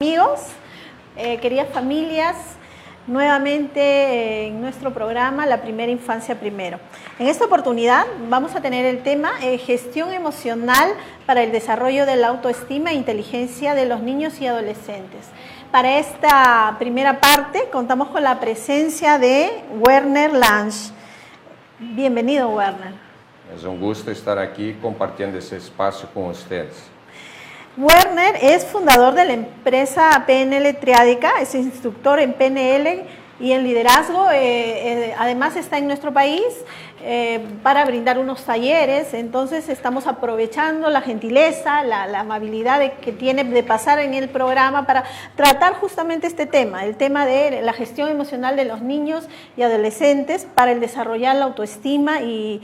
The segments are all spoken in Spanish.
amigos, queridas familias, nuevamente en nuestro programa La Primera Infancia Primero. En esta oportunidad vamos a tener el tema gestión emocional para el desarrollo de la autoestima e inteligencia de los niños y adolescentes. Para esta primera parte contamos con la presencia de Werner Lange. Bienvenido, Werner. Es un gusto estar aquí compartiendo ese espacio con ustedes. Werner es fundador de la empresa PNL Triádica, es instructor en PNL y en liderazgo. Además está en nuestro país para brindar unos talleres. Entonces estamos aprovechando la gentileza, la amabilidad que tiene de pasar en el programa para tratar justamente este tema, el tema de la gestión emocional de los niños y adolescentes para el desarrollar la autoestima y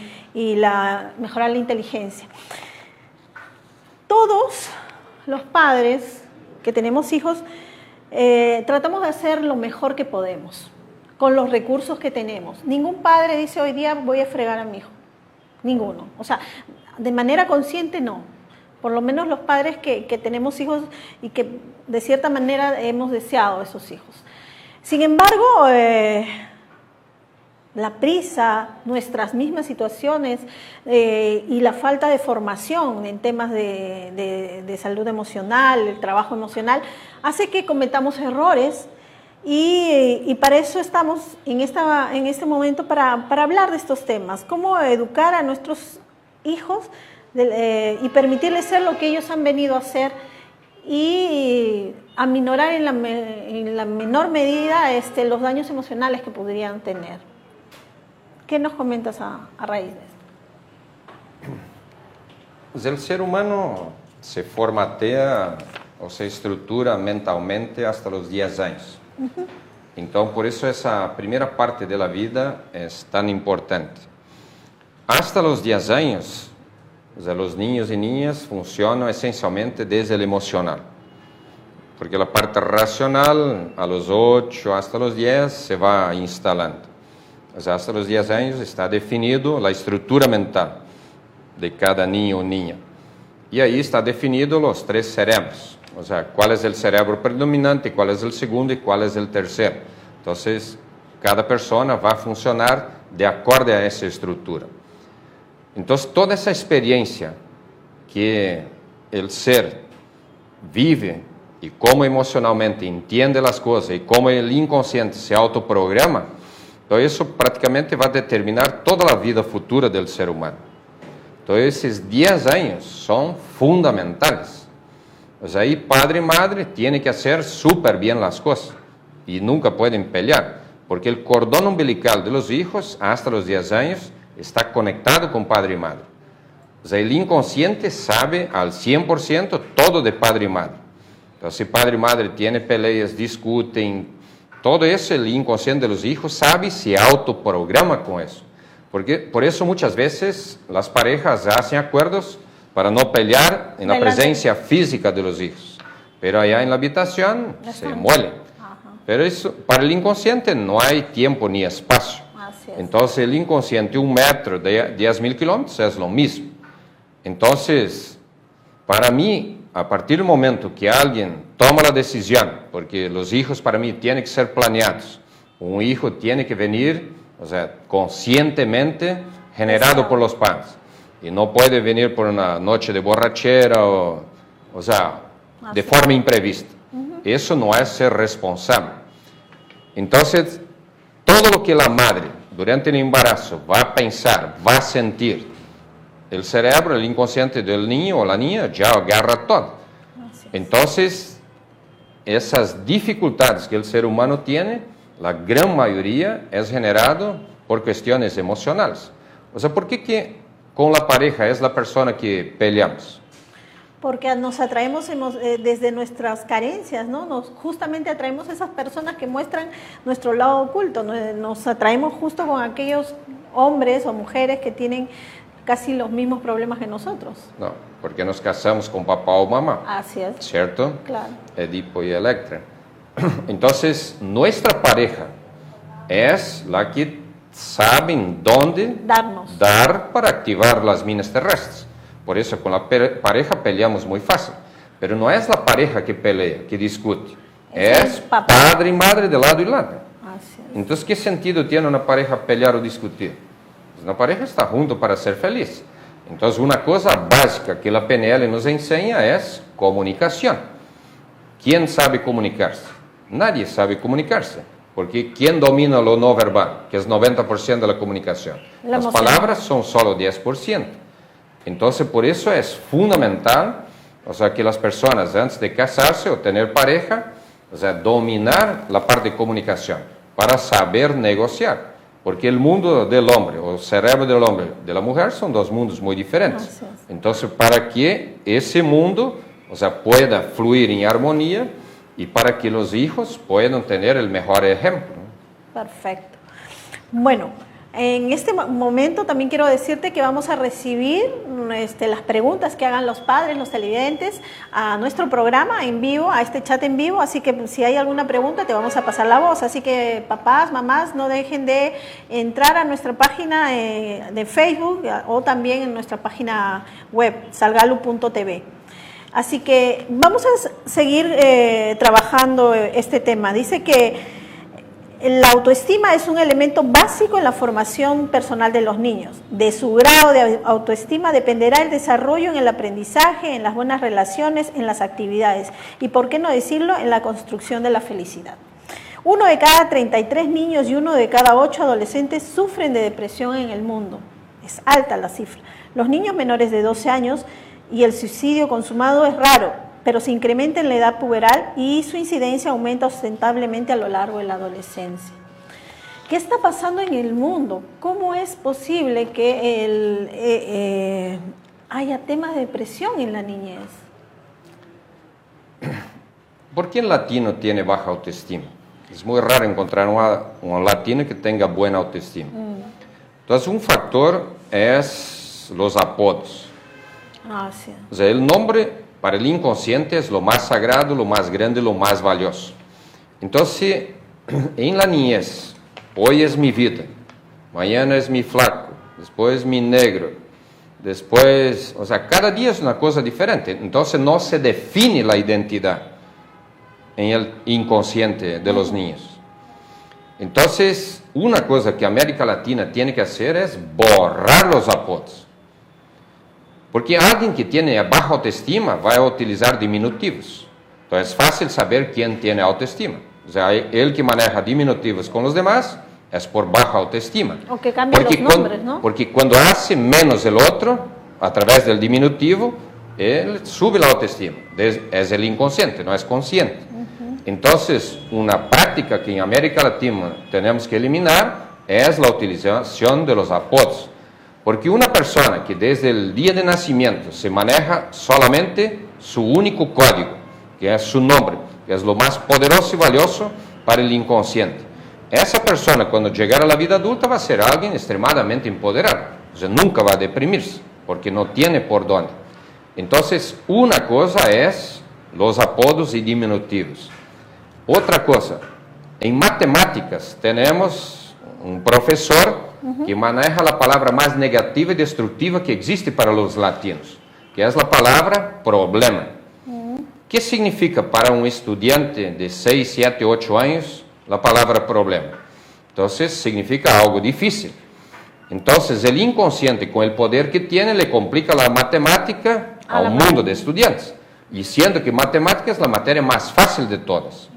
mejorar la inteligencia. Todos los padres que tenemos hijos tratamos de hacer lo mejor que podemos con los recursos que tenemos. Ningún padre dice hoy día voy a fregar a mi hijo, ninguno. O sea, de manera consciente no. Por lo menos los padres que tenemos hijos y que de cierta manera hemos deseado esos hijos. Sin embargo, la prisa, nuestras mismas situaciones y la falta de formación en temas de salud emocional, el trabajo emocional, hace que cometamos errores y para eso estamos en este momento para hablar de estos temas. Cómo educar a nuestros hijos y permitirles ser lo que ellos han venido a ser y aminorar en la menor medida los daños emocionales que podrían tener. ¿Qué nos comentas a raíz de esto? Pues el ser humano se formatea o se estructura mentalmente hasta los 10 años. Entonces, por eso esa primera parte de la vida es tan importante. Hasta los 10 años, o sea, los niños y niñas funcionan esencialmente desde el emocional. Porque la parte racional, a los 8 hasta los 10, se va instalando. O sea, hasta los 10 años está definido la estructura mental de cada niño o niña. Y ahí está definido los 3 cerebros. O sea, cuál es el cerebro predominante, cuál es el segundo y cuál es el tercero. Entonces, cada persona va a funcionar de acuerdo a esa estructura. Entonces, toda esa experiencia que el ser vive y cómo emocionalmente entiende las cosas y cómo el inconsciente se autoprograma, então, isso praticamente vai determinar toda a vida futura do ser humano. Então, esses 10 anos são fundamentais. Pues aí, padre e madre têm que fazer super bem as coisas e nunca podem pelear, porque o cordão umbilical de los hijos, hasta los 10 anos, está conectado com padre e madre. O sea, o inconsciente sabe al 100% todo de padre e madre. Então, se padre e madre têm peleas, discutem, todo eso, el inconsciente de los hijos sabe y se autoprograma con eso. Porque, por eso muchas veces las parejas hacen acuerdos para no pelear en la presencia física de los hijos. Pero allá en la habitación se muelen. Pero eso, para el inconsciente no hay tiempo ni espacio. Entonces el inconsciente, 1 metro de 10.000 kilómetros es lo mismo. Entonces, para mí, a partir del momento que alguien toma la decisión, porque los hijos para mí tienen que ser planeados, un hijo tiene que venir, o sea, conscientemente generado por los padres, y no puede venir por una noche de borrachera, o sea, de forma imprevista. Eso no es ser responsable. Entonces, todo lo que la madre durante el embarazo va a pensar, va a sentir, el cerebro, el inconsciente del niño o la niña ya agarra todo. Entonces, esas dificultades que el ser humano tiene, la gran mayoría es generado por cuestiones emocionales. O sea, ¿por qué que con la pareja es la persona que peleamos? Porque nos atraemos desde nuestras carencias, ¿no? Justamente atraemos a esas personas que muestran nuestro lado oculto. Nos atraemos justo con aquellos hombres o mujeres que tienen casi los mismos problemas que nosotros. No, porque nos casamos con papá o mamá. Así es. ¿Cierto? Claro. Edipo y Electra. Entonces, nuestra pareja es la que sabe dónde dar para activar las minas terrestres. Por eso, con la pareja peleamos muy fácil. pero no es la pareja que pelea, que discute. Es papá. padre y madre de lado y lado. Así es. Entonces, ¿qué sentido tiene una pareja pelear o discutir? Pues una pareja está junto para ser feliz. Entonces, una cosa básica que la PNL nos enseña es comunicación. ¿Quién sabe comunicarse? Nadie sabe comunicarse, porque ¿quién domina lo no verbal? Que es 90% de la comunicación. Las palabras son solo 10%. Entonces, por eso es fundamental, o sea, que las personas antes de casarse o tener pareja, o sea, dominar la parte de comunicación para saber negociar. Porque el mundo del hombre, o el cerebro del hombre y de la mujer son dos mundos muy diferentes. Entonces, para que ese mundo, o sea, pueda fluir en armonía y para que los hijos puedan tener el mejor ejemplo. Perfecto. Bueno, en este momento también quiero decirte que vamos a recibir las preguntas que hagan los padres, los televidentes, a nuestro programa en vivo, a este chat en vivo, así que si hay alguna pregunta te vamos a pasar la voz, así que papás, mamás, no dejen de entrar a nuestra página de Facebook o también en nuestra página web, salgalu.tv. Así que vamos a seguir trabajando este tema. Dice que la autoestima es un elemento básico en la formación personal de los niños. De su grado de autoestima dependerá el desarrollo en el aprendizaje, en las buenas relaciones, en las actividades y, por qué no decirlo, en la construcción de la felicidad. 1 de cada 33 niños y 1 de cada 8 adolescentes sufren de depresión en el mundo. Es alta la cifra. Los niños menores de 12 años y el suicidio consumado es raro, pero se incrementa en la edad puberal y su incidencia aumenta ostentablemente a lo largo de la adolescencia. ¿Qué está pasando en el mundo? ¿Cómo es posible que haya temas de depresión en la niñez? ¿Por qué el latino tiene baja autoestima? Es muy raro encontrar un latino que tenga buena autoestima. Entonces, un factor es los apodos. Sí. O sea, el nombre para el inconsciente es lo más sagrado, lo más grande, lo más valioso. Entonces, en la niñez, hoy es mi vida, mañana es mi flaco, después mi negro, después, o sea, cada día es una cosa diferente. Entonces, no se define la identidad en el inconsciente de los niños. Entonces, una cosa que América Latina tiene que hacer es borrar los apodos. Porque alguien que tiene baja autoestima va a utilizar diminutivos. Entonces es fácil saber quién tiene autoestima. O sea, el que maneja diminutivos con los demás es por baja autoestima. O que cambia los nombres, ¿no? Porque cuando hace menos el otro, a través del diminutivo, él sube la autoestima. Es el inconsciente, no es consciente. Entonces, una práctica que en América Latina tenemos que eliminar es la utilización de los apodos. Porque una persona que desde el día de nacimiento se maneja solamente su único código, que es su nombre, que es lo más poderoso y valioso para el inconsciente. Esa persona cuando llegar a la vida adulta va a ser alguien extremadamente empoderado. O sea, nunca va a deprimirse, porque no tiene por dónde. Entonces, una cosa es los apodos y diminutivos. Otra cosa, en matemáticas tenemos un profesor que maneja la palabra más negativa y destructiva que existe para los latinos, que es la palabra problema. ¿Qué significa para un estudiante de 6, 7, 8 años la palabra problema? Entonces, significa algo difícil. Entonces, el inconsciente, con el poder que tiene, le complica la matemática a un mundo de estudiantes. Y siendo que matemática es la materia más fácil de todas.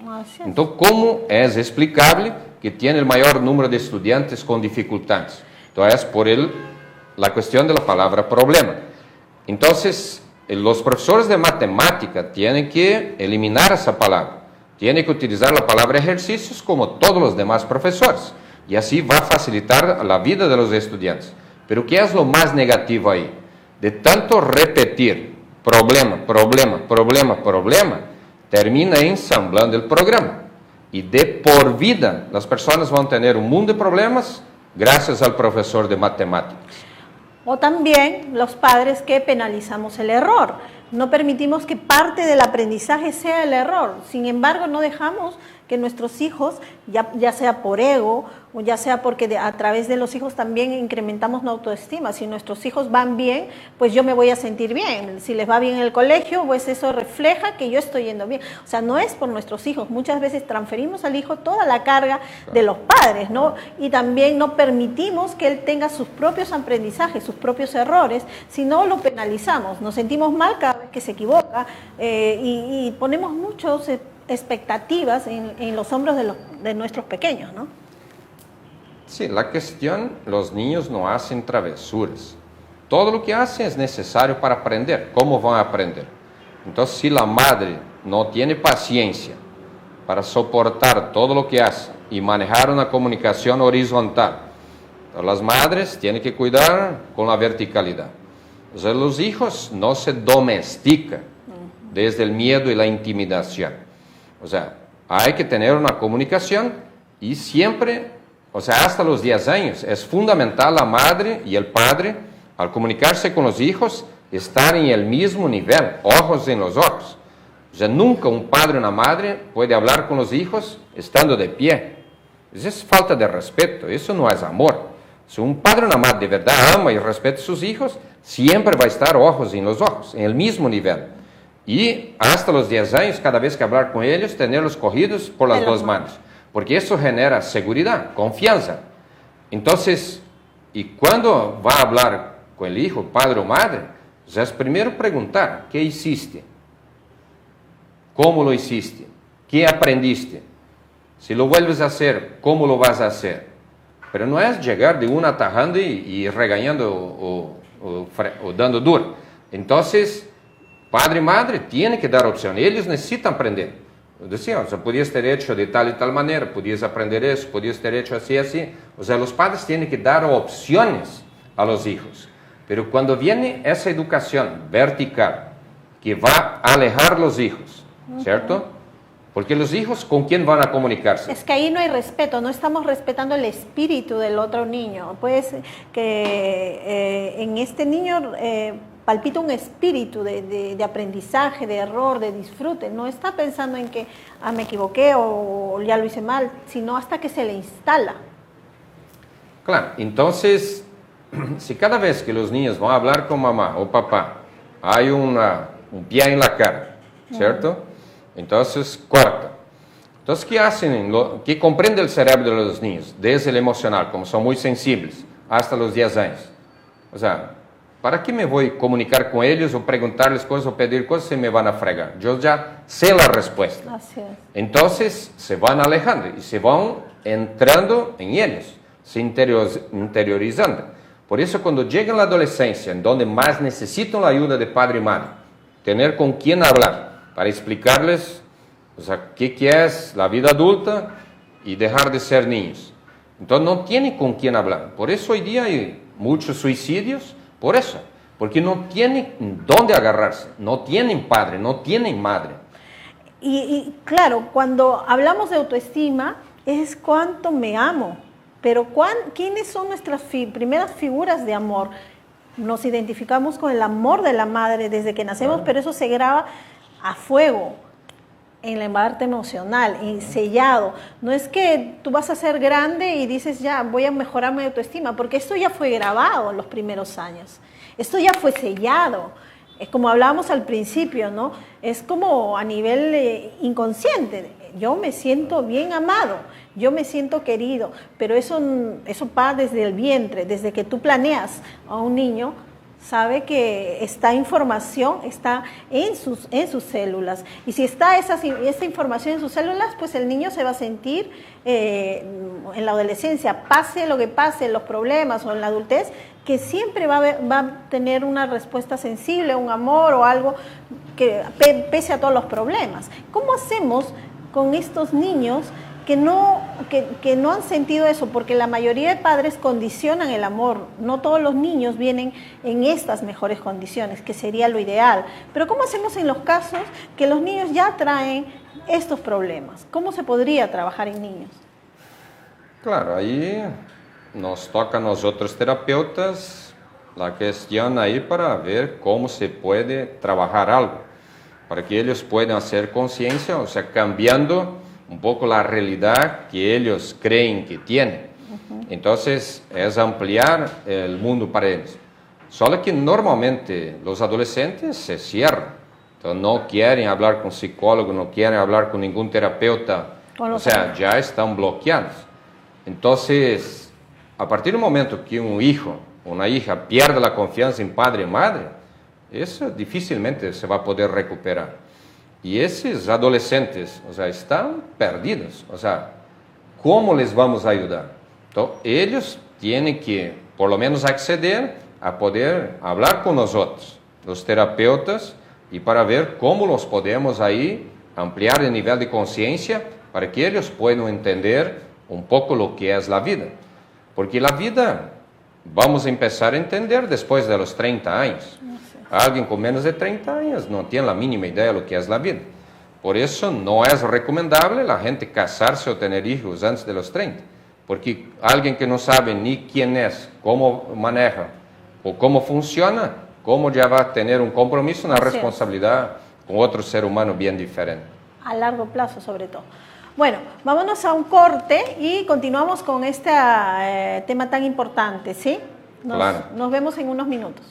Entonces, ¿cómo es explicable que tiene el mayor número de estudiantes con dificultades? Entonces, por la cuestión de la palabra problema. Entonces, los profesores de matemática tienen que eliminar esa palabra. Tienen que utilizar la palabra ejercicios como todos los demás profesores. Y así va a facilitar la vida de los estudiantes. Pero ¿qué es lo más negativo ahí? De tanto repetir problema, problema, problema, problema, termina ensamblando el programa. Y de por vida las personas van a tener un mundo de problemas gracias al profesor de matemáticas. O también los padres que penalizamos el error. No permitimos que parte del aprendizaje sea el error. Sin embargo, no dejamos que nuestros hijos, ya sea por ego o ya sea porque a través de los hijos también incrementamos la autoestima. Si nuestros hijos van bien, pues yo me voy a sentir bien. Si les va bien en el colegio, pues eso refleja que yo estoy yendo bien. O sea, no es por nuestros hijos. Muchas veces transferimos al hijo toda la carga de los padres, ¿no? Y también no permitimos que él tenga sus propios aprendizajes, sus propios errores, si no lo penalizamos. Nos sentimos mal cada vez que se equivoca y ponemos muchos expectativas en los hombros de nuestros pequeños, ¿no? Sí, la cuestión, los niños no hacen travesuras. Todo lo que hacen es necesario para aprender. ¿Cómo van a aprender? Entonces, si la madre no tiene paciencia para soportar todo lo que hace y manejar una comunicación horizontal, entonces las madres tienen que cuidar con la verticalidad. O sea, los hijos no se domestican desde el miedo y la intimidación. O sea, hay que tener una comunicación y siempre, o sea, hasta los 10 años, es fundamental la madre y el padre, al comunicarse con los hijos, estar en el mismo nivel, ojos en los ojos. O sea, nunca un padre o una madre puede hablar con los hijos estando de pie. Eso es falta de respeto, eso no es amor. Si un padre o una madre de verdad ama y respeta a sus hijos, siempre va a estar ojos en los ojos, en el mismo nivel. Y hasta los 10 años, cada vez que hablar con ellos, tenerlos cogidos por las dos manos. Porque eso genera seguridad, confianza. Entonces, y cuando va a hablar con el hijo, padre o madre, es primero preguntar, ¿qué hiciste? ¿Cómo lo hiciste? ¿Qué aprendiste? Si lo vuelves a hacer, ¿cómo lo vas a hacer? Pero no es llegar de una atajando y regañando o dando duro. Entonces, padre y madre tienen que dar opción. Ellos necesitan aprender. Decía, o sea, podías ter hecho de tal y tal manera, podías aprender eso, podías ter hecho así, así. O sea, los padres tienen que dar opciones a los hijos. Pero cuando viene esa educación vertical, que va a alejar los hijos, ¿cierto? Porque los hijos, ¿con quién van a comunicarse? Es que ahí no hay respeto, no estamos respetando el espíritu del otro niño. Pues que en este niño palpita un espíritu de aprendizaje, de error, de disfrute. No está pensando en que me equivoqué o ya lo hice mal, sino hasta que se le instala. Claro, entonces, si cada vez que los niños van a hablar con mamá o papá, hay un pie en la cara, ¿cierto? Entonces, corta. Entonces, ¿qué hacen? ¿Qué comprende el cerebro de los niños? Desde el emocional, como son muy sensibles, hasta los 10 años. O sea, ¿para qué me voy a comunicar con ellos o preguntarles cosas o pedir cosas si me van a fregar? Yo ya sé la respuesta. Así es. Entonces, se van alejando y se van entrando en ellos, se interiorizando. Por eso, cuando llegan a la adolescencia, en donde más necesitan la ayuda de padre y madre, tener con quién hablar, para explicarles, o sea, qué es la vida adulta y dejar de ser niños. Entonces no tienen con quién hablar. Por eso hoy día hay muchos suicidios, por eso. Porque no tienen dónde agarrarse, no tienen padre, no tienen madre. Y claro, cuando hablamos de autoestima, es cuánto me amo. Pero ¿quiénes son nuestras primeras figuras de amor? Nos identificamos con el amor de la madre desde que nacemos, pero eso se graba a fuego en la parte emocional, sellado. No es que tú vas a ser grande y dices ya voy a mejorar mi autoestima, porque esto ya fue grabado en los primeros años. Esto ya fue sellado. Es como hablábamos al principio, ¿no? Es como a nivel inconsciente. Yo me siento bien amado, yo me siento querido, pero eso va desde el vientre, desde que tú planeas a un niño. Sabe que esta información está en sus células. Y si está esta información en sus células, pues el niño se va a sentir en la adolescencia, pase lo que pase, los problemas o en la adultez, que siempre va a tener una respuesta sensible, un amor o algo que pese a todos los problemas. ¿Cómo hacemos con estos niños que no han sentido eso? Porque la mayoría de padres condicionan el amor. No todos los niños vienen en estas mejores condiciones, que sería lo ideal. Pero ¿cómo hacemos en los casos que los niños ya traen estos problemas? ¿Cómo se podría trabajar en niños? Claro, ahí nos toca a nosotros terapeutas la cuestión ahí para ver cómo se puede trabajar algo, para que ellos puedan hacer conciencia, o sea, cambiando un poco la realidad que ellos creen que tienen. Entonces, es ampliar el mundo para ellos. Solo que normalmente los adolescentes se cierran, entonces no quieren hablar con psicólogo, no quieren hablar con ningún terapeuta, o sea, ya están bloqueados. Entonces, a partir del momento que un hijo o una hija pierde la confianza en padre y madre, eso difícilmente se va a poder recuperar. Y esos adolescentes, o sea, están perdidos. O sea, ¿cómo les vamos a ayudar? Entonces, ellos tienen que, por lo menos, acceder a poder hablar con nosotros, los terapeutas, y para ver cómo los podemos ahí ampliar el nivel de conciencia para que ellos puedan entender un poco lo que es la vida. Porque la vida vamos a empezar a entender después de los 30 años. Alguien con menos de 30 años no tiene la mínima idea de lo que es la vida. Por eso no es recomendable la gente casarse o tener hijos antes de los 30. Porque alguien que no sabe ni quién es, cómo maneja o cómo funciona, cómo ya va a tener un compromiso, una responsabilidad con otro ser humano bien diferente. A largo plazo, sobre todo. Bueno, vámonos a un corte y continuamos con este tema tan importante, ¿sí? Claro. Nos vemos en unos minutos.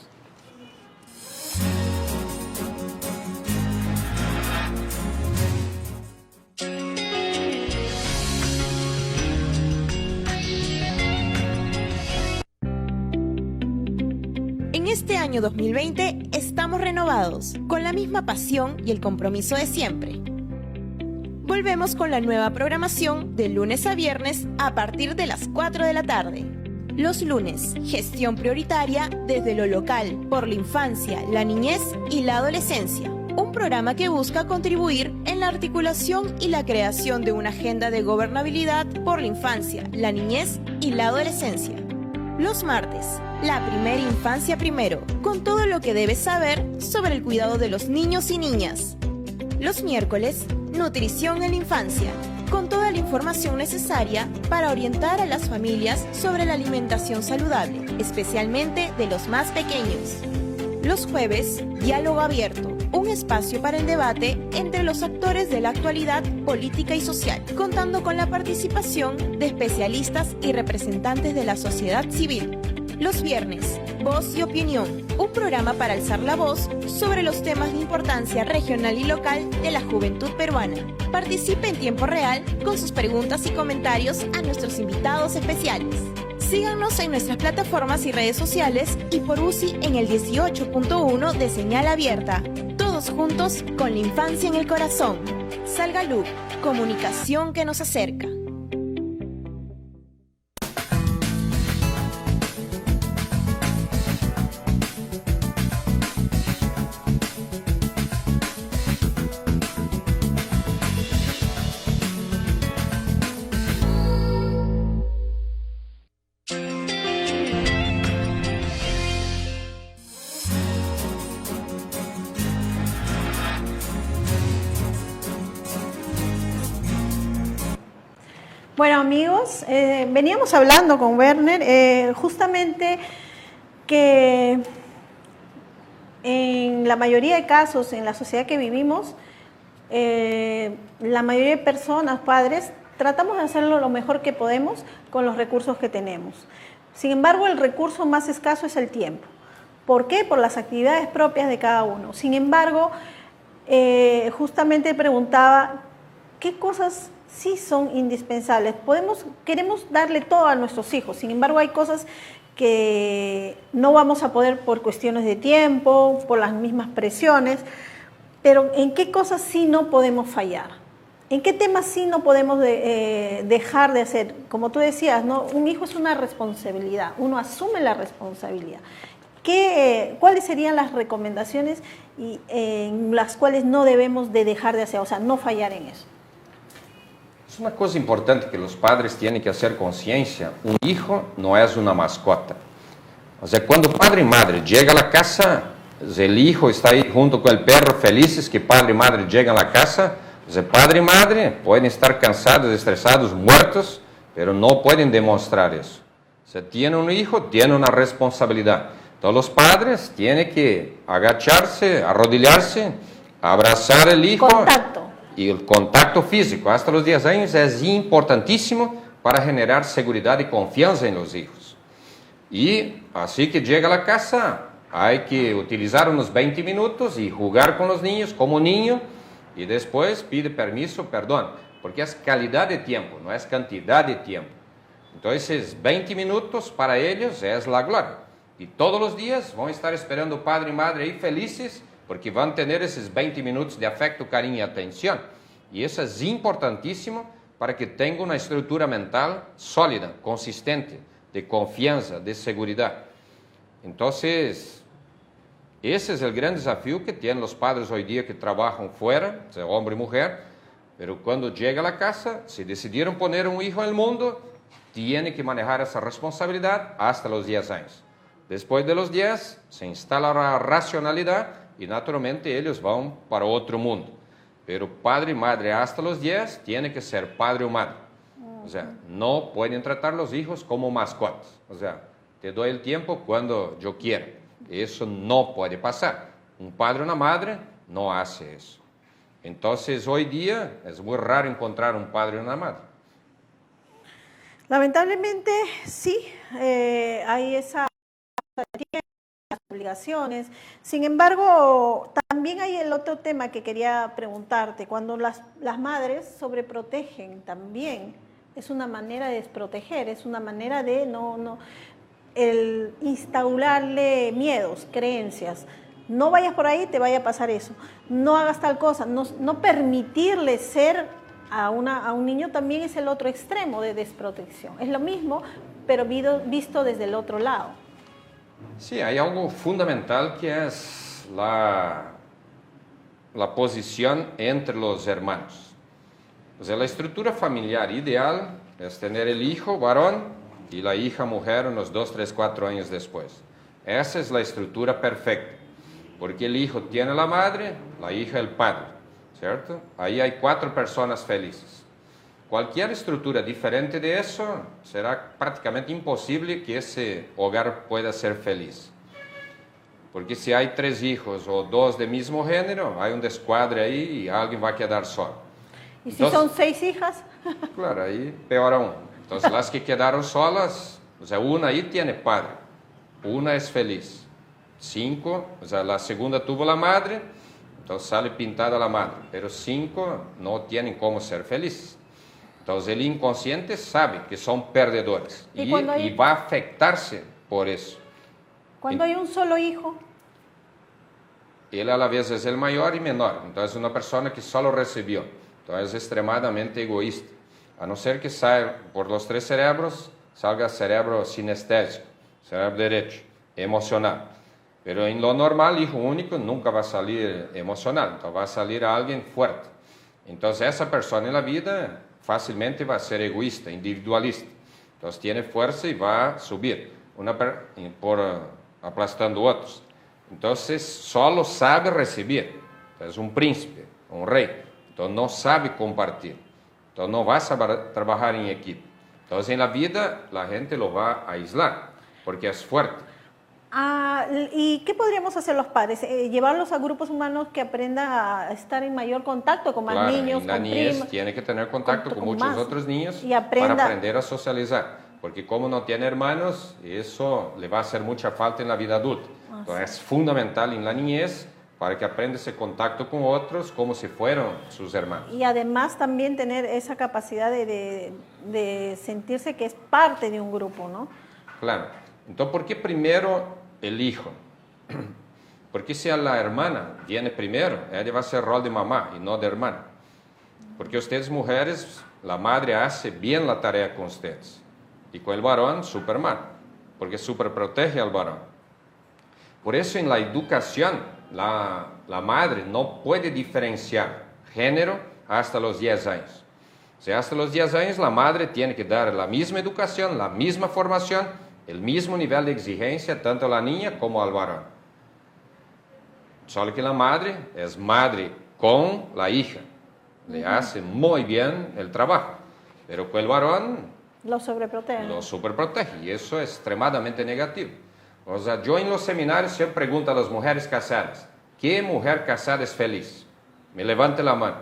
En este año 2020 estamos renovados, con la misma pasión y el compromiso de siempre. Volvemos con la nueva programación de lunes a viernes a partir de las 4 de la tarde. Los lunes, gestión prioritaria desde lo local, por la infancia, la niñez y la adolescencia. Un programa que busca contribuir en la articulación y la creación de una agenda de gobernabilidad por la infancia, la niñez y la adolescencia. Los martes, la primera infancia primero, con todo lo que debes saber sobre el cuidado de los niños y niñas. Los miércoles, nutrición en la infancia, con toda la información necesaria para orientar a las familias sobre la alimentación saludable, especialmente de los más pequeños. Los jueves, diálogo abierto, un espacio para el debate entre los actores de la actualidad política y social, contando con la participación de especialistas y representantes de la sociedad civil. Los viernes, Voz y Opinión, un programa para alzar la voz sobre los temas de importancia regional y local de la juventud peruana. Participe en tiempo real con sus preguntas y comentarios a nuestros invitados especiales. Síganos en nuestras plataformas y redes sociales y por UCI en el 18.1 de señal abierta. Todos juntos con la infancia en el corazón. Salgalú, comunicación que nos acerca. Bueno, amigos, veníamos hablando con Werner justamente que en la mayoría de casos, en la sociedad que vivimos, la mayoría de personas, padres, tratamos de hacerlo lo mejor que podemos con los recursos que tenemos. Sin embargo, el recurso más escaso es el tiempo. ¿Por qué? Por las actividades propias de cada uno. Sin embargo, justamente preguntaba, ¿qué cosas sí son indispensables? Queremos darle todo a nuestros hijos, sin embargo hay cosas que no vamos a poder por cuestiones de tiempo, por las mismas presiones, pero ¿en qué cosas sí no podemos fallar? ¿En qué temas sí no podemos dejar de hacer? Como tú decías, ¿no? Un hijo es una responsabilidad, uno asume la responsabilidad. ¿Cuáles serían las recomendaciones en las cuales no debemos de dejar de hacer, o sea, no fallar en eso? Es una cosa importante que los padres tienen que hacer conciencia. Un hijo no es una mascota. O sea, cuando padre y madre llegan a la casa, el hijo está ahí junto con el perro felices que padre y madre llegan a la casa. O sea, padre y madre pueden estar cansados, estresados, muertos, pero no pueden demostrar eso. O sea, tiene un hijo, tiene una responsabilidad. Entonces los padres tienen que agacharse, arrodillarse, abrazar al hijo. Contacto. Y el contacto físico hasta los 10 años es importantísimo para generar seguridad y confianza en los hijos. Y así que llega a la casa, hay que utilizar unos 20 minutos y jugar con los niños como niño, y después pide permiso, perdón, porque es calidad de tiempo, no es cantidad de tiempo. Entonces 20 minutos para ellos es la gloria. Y todos los días van a estar esperando padre y madre ahí felices, porque van a tener esos 20 minutos de afecto, cariño y atención. Y eso es importantísimo para que tenga una estructura mental sólida, consistente, de confianza, de seguridad. Entonces, ese es el gran desafío que tienen los padres hoy día que trabajan fuera, sea hombre y mujer, pero cuando llega a la casa, si decidieron poner un hijo en el mundo, tienen que manejar esa responsabilidad hasta los 10 años. Después de los 10, se instala la racionalidad y naturalmente ellos van para otro mundo. Pero padre y madre hasta los 10 tienen que ser padre o madre. O sea, no pueden tratar los hijos como mascotas. O sea, te doy el tiempo cuando yo quiera. Eso no puede pasar. Un padre o una madre no hace eso. Entonces, hoy día es muy raro encontrar un padre o una madre. Lamentablemente, sí, hay esa obligaciones. Sin embargo, también hay el otro tema que quería preguntarte. Cuando las madres sobreprotegen también, es una manera de desproteger, es una manera de el instaurarle miedos, creencias. No vayas por ahí, te vaya a pasar eso. No hagas tal cosa. No permitirle ser a un niño también es el otro extremo de desprotección. Es lo mismo, pero visto desde el otro lado. Sí, hay algo fundamental que es la posición entre los hermanos. O sea, la estructura familiar ideal es tener el hijo varón y la hija mujer unos 2, 3, 4 años después. Esa es la estructura perfecta, porque el hijo tiene la madre, la hija el padre, ¿cierto? Ahí hay 4 personas felices. Cualquier estructura diferente de eso será prácticamente imposible que ese hogar pueda ser feliz. Porque si hay 3 hijos o 2 de mismo género, hay un descuadre ahí y alguien va a quedar solo. ¿Y si son 6 hijas? Claro, ahí peor aún. Entonces las que quedaron solas, o sea, una ahí tiene padre, una es feliz. 5, o sea, la segunda tuvo la madre, entonces sale pintada la madre, pero 5 no tienen cómo ser felices. Entonces el inconsciente sabe que son perdedores y va a afectarse por eso. Cuando hay un solo hijo, él a la vez es el mayor y menor, entonces una persona que solo recibió, entonces es extremadamente egoísta, a no ser que salga por los 3 cerebros, salga cerebro sinestésico, cerebro derecho, emocional. Pero en lo normal, hijo único nunca va a salir emocional, entonces va a salir alguien fuerte. Entonces esa persona en la vida fácilmente va a ser egoísta, individualista. Entonces tiene fuerza y va a subir, aplastando otros. Entonces solo sabe recibir. Entonces un príncipe, un rey. Entonces no sabe compartir. Entonces no va a saber trabajar en equipo. Entonces en la vida la gente lo va a aislar, porque es fuerte. ¿Y qué podríamos hacer los padres? Llevarlos a grupos humanos que aprendan a estar en mayor contacto con más niños, la niñez tiene que tener contacto con muchos otros niños para aprender a socializar, porque como no tiene hermanos, eso le va a hacer mucha falta en la vida adulta. Entonces es fundamental en la niñez para que aprenda ese contacto con otros como si fueran sus hermanos. Y además también tener esa capacidad de sentirse que es parte de un grupo, ¿no? Claro. Entonces, ¿por qué primero el hijo? Porque si a la hermana viene primero, ella va a hacer rol de mamá y no de hermana. Porque ustedes mujeres, la madre hace bien la tarea con ustedes. Y con el varón, súper mal, porque súper protege al varón. Por eso en la educación, la madre no puede diferenciar género hasta los 10 años. O sea, hasta los 10 años la madre tiene que dar la misma educación, la misma formación, el mismo nivel de exigencia tanto a la niña como al varón. Solo que la madre es madre con la hija. Le hace muy bien el trabajo. Pero con el varón lo sobreprotege. Lo superprotege y eso es extremadamente negativo. O sea, yo en los seminarios siempre pregunto a las mujeres casadas, ¿qué mujer casada es feliz? Me levante la mano.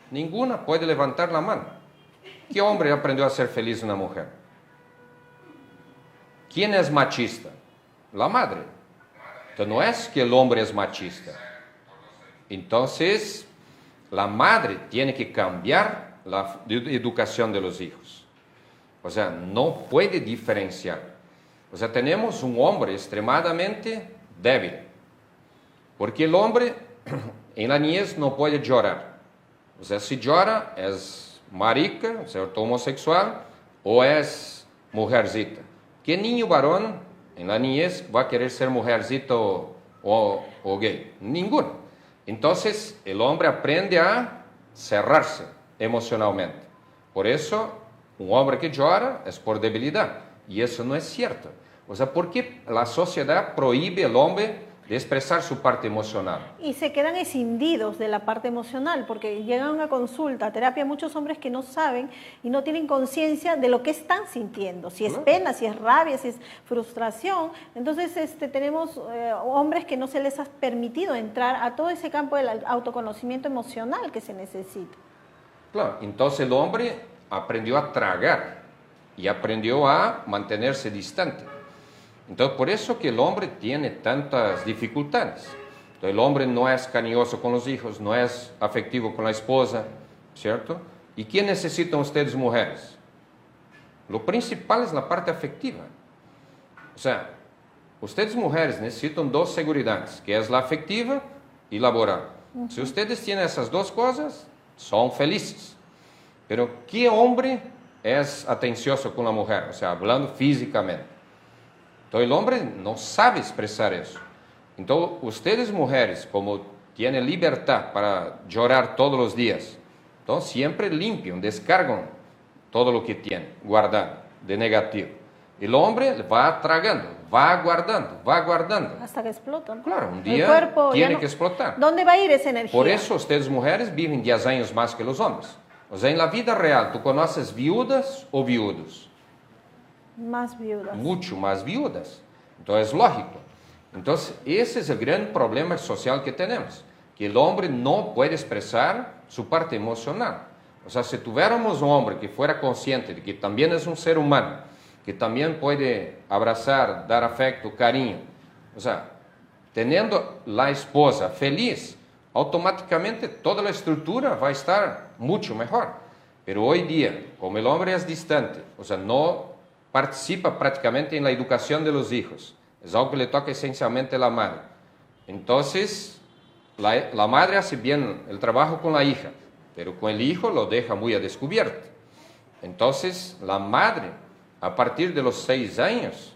Ninguna puede levantar la mano. ¿Qué hombre aprendió a ser feliz una mujer? ¿Quién es machista? La madre. Entonces no es que el hombre es machista. Entonces, la madre tiene que cambiar la educación de los hijos. O sea, no puede diferenciar. O sea, tenemos un hombre extremadamente débil. Porque el hombre en la niñez no puede llorar. O sea, si llora es marica, ¿cierto? Homosexual, o es mujercita. ¿Qué niño varón en la niñez va a querer ser mujercita o gay? Ninguno. Entonces, el hombre aprende a cerrarse emocionalmente. Por eso, un hombre que llora es por debilidad. Y eso no es cierto. O sea, ¿por qué la sociedad prohíbe al hombre de expresar su parte emocional? Y se quedan escindidos de la parte emocional, porque llegan a una consulta, a terapia, muchos hombres que no saben y no tienen conciencia de lo que están sintiendo, si es pena, si es rabia, si es frustración. Entonces tenemos hombres que no se les ha permitido entrar a todo ese campo del autoconocimiento emocional que se necesita. Claro, entonces el hombre aprendió a tragar y aprendió a mantenerse distante. Entonces, por eso que el hombre tiene tantas dificultades. Entonces, el hombre no es cariñoso con los hijos, no es afectivo con la esposa, ¿cierto? ¿Y qué necesitan ustedes, mujeres? Lo principal es la parte afectiva. O sea, ustedes, mujeres, necesitan dos seguridades, que es la afectiva y laboral. Si ustedes tienen esas dos cosas, son felices. Pero, ¿qué hombre es atencioso con la mujer? O sea, hablando físicamente. Entonces, el hombre no sabe expresar eso. Entonces, ustedes mujeres, como tienen libertad para llorar todos los días, entonces siempre limpian, descargan todo lo que tienen guardado de negativo. El hombre va tragando, va guardando. Hasta que explotan. Claro, un día tiene que explotar. ¿Dónde va a ir esa energía? Por eso ustedes mujeres viven 10 años más que los hombres. O sea, en la vida real, ¿tú conoces viudas o viudos? Más viudas. Mucho más viudas. Entonces es lógico. Entonces ese es el gran problema social que tenemos, que el hombre no puede expresar su parte emocional. O sea, si tuviéramos un hombre que fuera consciente de que también es un ser humano, que también puede abrazar, dar afecto, cariño, o sea, teniendo la esposa feliz, automáticamente toda la estructura va a estar mucho mejor. Pero hoy día, como el hombre es distante, o sea, no participa prácticamente en la educación de los hijos. Es algo que le toca esencialmente a la madre. Entonces, la madre hace bien el trabajo con la hija, pero con el hijo lo deja muy a descubierto. Entonces, la madre, a partir de los 6 años,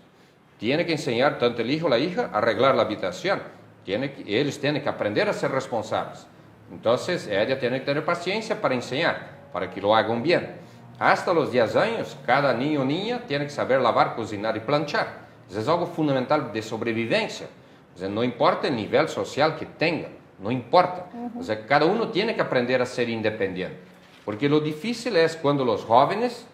tiene que enseñar tanto el hijo como la hija a arreglar la habitación. Ellos tienen que aprender a ser responsables. Entonces, ella tiene que tener paciencia para enseñar, para que lo hagan bien. Hasta los 10 años, cada niño o niña tiene que saber lavar, cocinar y planchar. Eso es algo fundamental de sobrevivencia. O sea, no importa el nivel social que tenga, no importa. O sea, cada uno tiene que aprender a ser independiente. Porque lo difícil es cuando los jóvenes,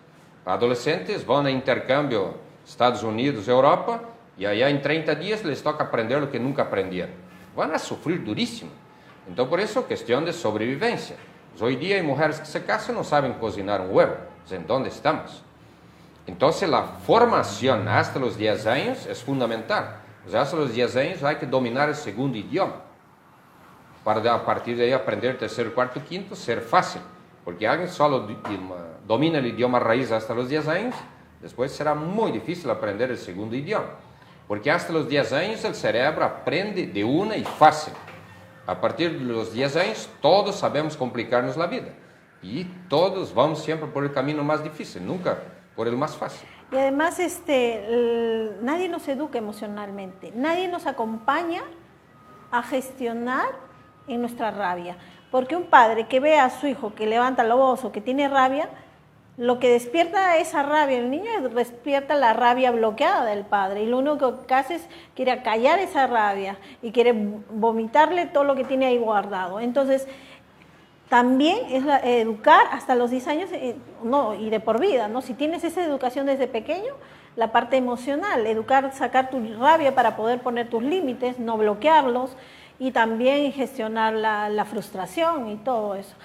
adolescentes, van a intercambio Estados Unidos, Europa, y allá en 30 días les toca aprender lo que nunca aprendieron. Van a sufrir durísimo. Entonces, por eso, cuestión de sobrevivencia. Pues hoy día hay mujeres que se casan y no saben cocinar un huevo. ¿En dónde estamos? Entonces la formación hasta los 10 años es fundamental. O sea, hasta los 10 años hay que dominar el segundo idioma. Para a partir de ahí aprender tercero, cuarto, quinto, ser fácil. Porque alguien solo domina el idioma raíz hasta los 10 años, después será muy difícil aprender el segundo idioma. Porque hasta los 10 años el cerebro aprende de una y fácil. A partir de los 10 años todos sabemos complicarnos la vida. Y todos vamos siempre por el camino más difícil, nunca por el más fácil. Y además nadie nos educa emocionalmente, nadie nos acompaña a gestionar en nuestra rabia. Porque un padre que ve a su hijo que levanta la voz o que tiene rabia, lo que despierta esa rabia, el niño despierta la rabia bloqueada del padre y lo único que hace es quiere callar esa rabia y quiere vomitarle todo lo que tiene ahí guardado. Entonces, También es educar hasta los 10 años no, y de por vida, ¿no? Si tienes esa educación desde pequeño, la parte emocional, educar, sacar tu rabia para poder poner tus límites, no bloquearlos y también gestionar la frustración y todo eso.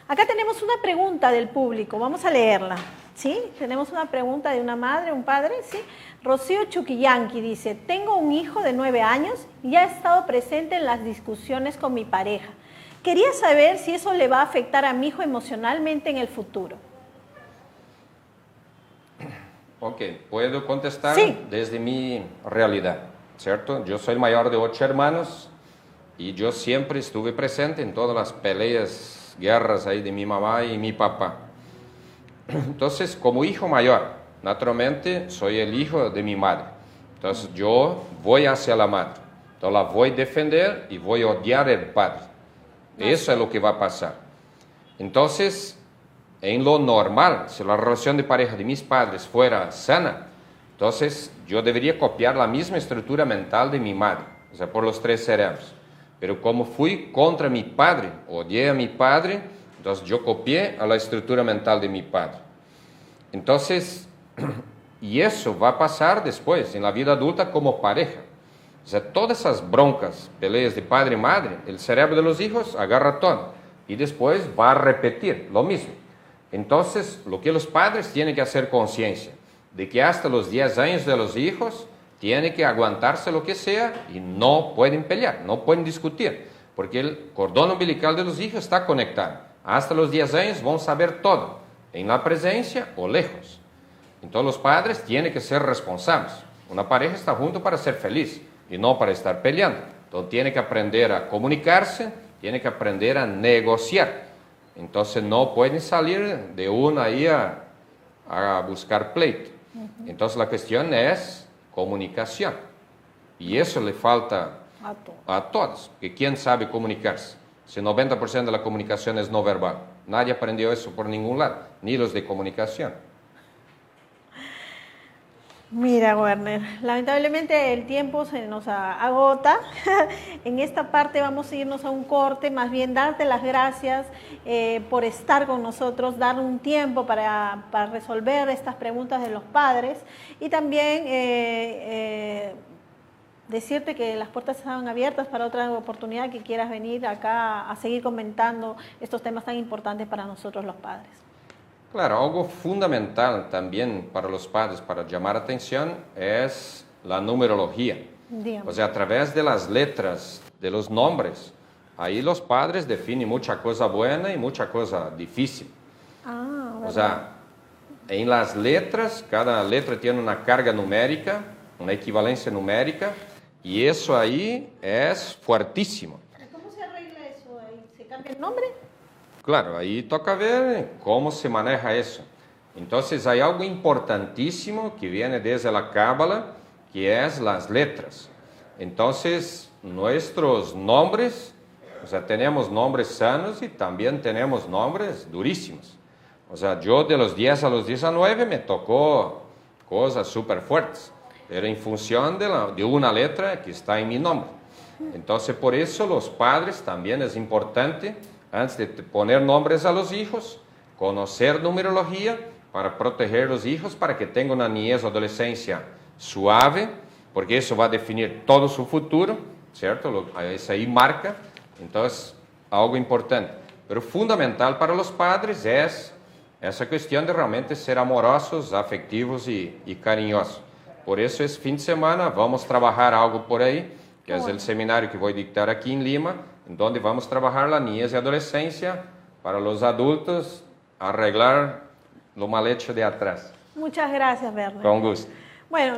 Acá tenemos una pregunta del público, vamos a leerla. ¿Sí? Tenemos una pregunta de una madre, un padre, ¿sí? Rocío Chuquillanqui dice, tengo un hijo de 9 años y ha estado presente en las discusiones con mi pareja. Quería saber si eso le va a afectar a mi hijo emocionalmente en el futuro. Ok, puedo contestar Sí. desde mi realidad, ¿cierto? Yo soy el mayor de 8 hermanos y yo siempre estuve presente en todas las peleas, guerras ahí de mi mamá y mi papá. Entonces, como hijo mayor, naturalmente soy el hijo de mi madre. Entonces, yo voy hacia la madre. Entonces, la voy a defender y voy a odiar al padre. Eso es lo que va a pasar. Entonces, en lo normal, si la relación de pareja de mis padres fuera sana, entonces yo debería copiar la misma estructura mental de mi madre, o sea, por los 3 cerebros. Pero como fui contra mi padre, odié a mi padre, entonces yo copié a la estructura mental de mi padre. Entonces, y eso va a pasar después, en la vida adulta como pareja. O sea, todas esas broncas, peleas de padre y madre, el cerebro de los hijos agarra todo. Y después va a repetir lo mismo. Entonces, lo que los padres tienen que hacer conciencia, de que hasta los 10 años de los hijos, tienen que aguantarse lo que sea y no pueden pelear, no pueden discutir. Porque el cordón umbilical de los hijos está conectado. Hasta los 10 años vão saber todo, en la presencia o lejos. Entonces los padres tienen que ser responsables. Una pareja está junto para ser feliz y no para estar peleando. Entonces tiene que aprender a comunicarse, tiene que aprender a negociar. Entonces no pueden salir de una ahí a buscar pleito. Entonces la cuestión es comunicación. Y eso le falta a todos, que ¿quién sabe comunicarse? Si 90% de la comunicación es no verbal. Nadie aprendió eso por ningún lado, ni los de comunicación. Mira, Werner, lamentablemente el tiempo se nos agota. En esta parte vamos a irnos a un corte, más bien darte las gracias por estar con nosotros, dar un tiempo para resolver estas preguntas de los padres y también decirte que las puertas están abiertas para otra oportunidad que quieras venir acá a seguir comentando estos temas tan importantes para nosotros los padres. Claro, algo fundamental también para los padres, para llamar atención, es la numerología. Dígame. O sea, a través de las letras, de los nombres, ahí los padres definen mucha cosa buena y mucha cosa difícil. O sea, en las letras, cada letra tiene una carga numérica, una equivalencia numérica, y eso ahí es fuertísimo. ¿Cómo se arregla eso ahí? ¿Se cambia el nombre? Claro, ahí toca ver cómo se maneja eso. Entonces hay algo importantísimo que viene desde la Cábala, que es las letras. Entonces nuestros nombres, o sea, tenemos nombres sanos y también tenemos nombres durísimos. O sea, yo de los 10 a los 19 me tocó cosas súper fuertes, pero en función de una letra que está en mi nombre. Entonces por eso los padres también es importante, antes de poner nombres a los hijos, conocer numerología para proteger a los hijos, para que tengan una niñez o adolescencia suave, porque eso va a definir todo su futuro, ¿cierto? Eso ahí marca. Entonces, algo importante. Pero fundamental para los padres es esa cuestión de realmente ser amorosos, afectivos y cariñosos. Por eso es fin de semana, vamos a trabajar algo por ahí, que es el seminario que voy a dictar aquí en Lima, en donde vamos a trabajar la niñez y adolescencia para los adultos, arreglar lo mal hecho de atrás. Muchas gracias, Werner. Con gusto. Bueno.